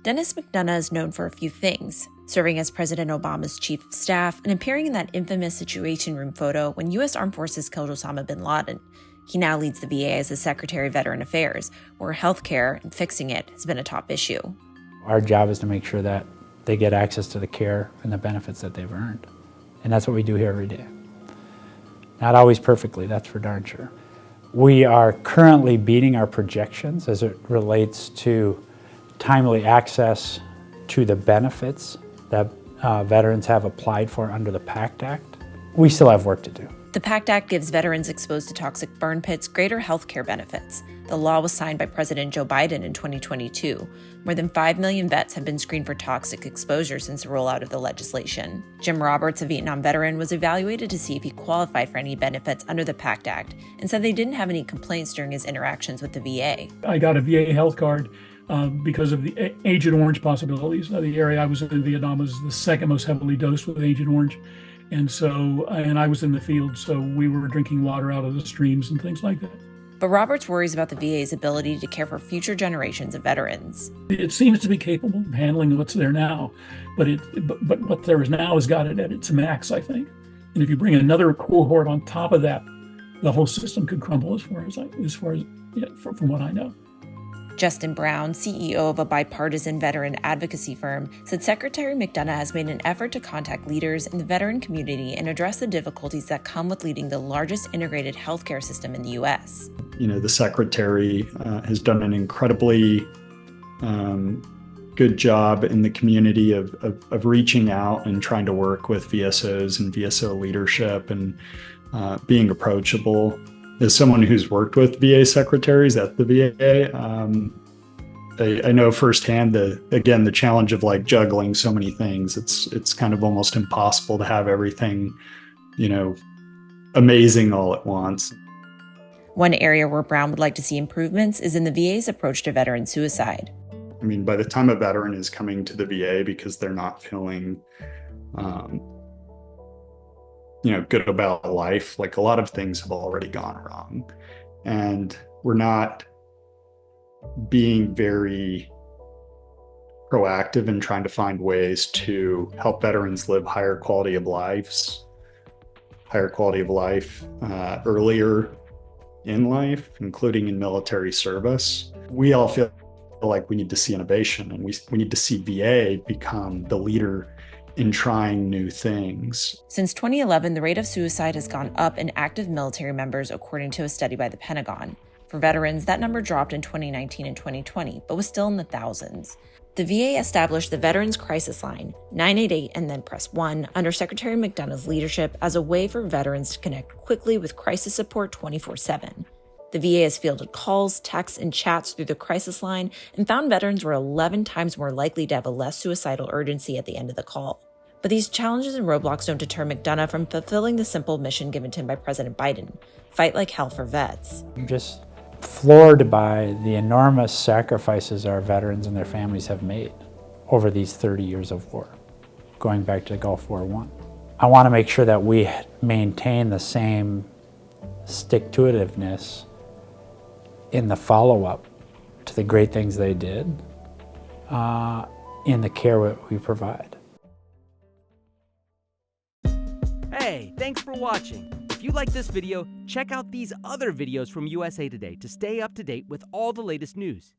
Denis McDonough is known for a few things: serving as President Obama's chief of staff and appearing in that infamous Situation Room photo when U.S. Armed Forces killed Osama bin Laden. He now leads the VA as the Secretary of Veteran Affairs, where healthcare and fixing it has been a top issue. Our job is to make sure that they get access to the care and the benefits that they've earned. And that's what we do here every day. Not always perfectly, that's for darn sure. We are currently beating our projections as it relates to timely access to the benefits that veterans have applied for under the Pact Act. We still have work to do. The Pact Act gives veterans exposed to toxic burn pits greater health care benefits. The law was signed by President Joe Biden in 2022. More than 5 million vets have been screened for toxic exposure since the rollout of the legislation. Jim Roberts, a Vietnam veteran, was evaluated to see if he qualified for any benefits under the Pact Act and said they didn't have any complaints during his interactions with the VA. I got a VA health card because of the Agent Orange possibilities. The area I was in Vietnam was the second most heavily dosed with Agent Orange. And I was in the field, so we were drinking water out of the streams and things like that. But Roberts worries about the VA's ability to care for future generations of veterans. It seems to be capable of handling what's there now, but what there is now has got it at its max, I think. And if you bring another cohort on top of that, the whole system could crumble from what I know. Justin Brown, CEO of a bipartisan veteran advocacy firm, said Secretary McDonough has made an effort to contact leaders in the veteran community and address the difficulties that come with leading the largest integrated healthcare system in the U.S. The Secretary has done an incredibly good job in the community of reaching out and trying to work with VSOs and VSO leadership and being approachable. As someone who's worked with VA secretaries at the VA, I know firsthand the challenge of juggling so many things. It's kind of almost impossible to have everything, amazing all at once. One area where Brown would like to see improvements is in the VA's approach to veteran suicide. By the time a veteran is coming to the VA because they're not feeling good about life, a lot of things have already gone wrong. And we're not being very proactive in trying to find ways to help veterans live higher quality of life earlier in life, including in military service. We all feel like we need to see innovation, and we need to see VA become the leader in trying new things. Since 2011, the rate of suicide has gone up in active military members, according to a study by the Pentagon. For veterans, that number dropped in 2019 and 2020, but was still in the thousands. The VA established the Veterans Crisis Line, 988 and then press 1, under Secretary McDonough's leadership as a way for veterans to connect quickly with crisis support 24/7. The VA has fielded calls, texts, and chats through the crisis line and found veterans were 11 times more likely to have a less suicidal urgency at the end of the call. But these challenges and roadblocks don't deter McDonough from fulfilling the simple mission given to him by President Biden: fight like hell for vets. I'm just floored by the enormous sacrifices our veterans and their families have made over these 30 years of war, going back to the Gulf War I. I want to make sure that we maintain the same stick-to-itiveness in the follow-up to the great things they did in the care we provide. Hey, thanks for watching. If you like this video, check out these other videos from USA Today to stay up to date with all the latest news.